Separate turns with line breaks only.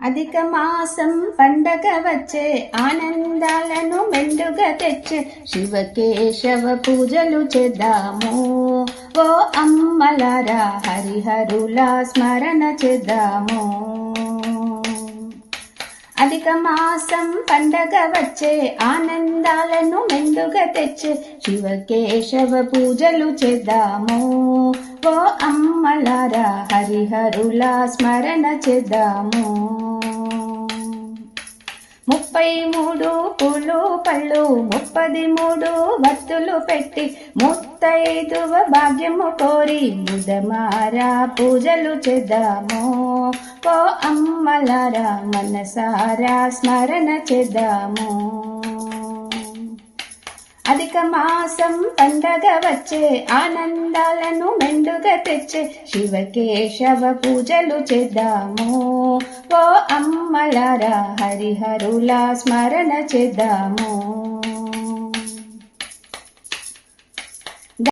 అధిక మాసం పండగ వచ్చే ఆనందాలను మెండుగా తెచ్చే శివకేశవ పూజలు చేద్దాము. ఓ అమ్మలారా హరిహరుల స్మరణ చేద్దాము. అధిక మాసం పండగ వచ్చే ఆనందాలను మెండుగా తెచ్చే శివకేశవ పూజలు చేద్దాము. ఓ అమ్మలారా హరిహరుల స్మరణ చేద్దాము. 33 పూలు పళ్ళు 33 వత్తులు పెట్టి ముత్తైదువ భాగ్యము కోరి ముదమారా పూజలు చేద్దాము. ఓ అమ్మలారా మనసారా స్మరణ చేద్దాము. అధిక మాసం పండగ వచ్చే ఆనందాలను మెండుగా తెచ్చే శివకేశవ పూజలు చేద్దాము. ఓ అమ్మలారా హరిహరుల స్మరణ చేద్దాము.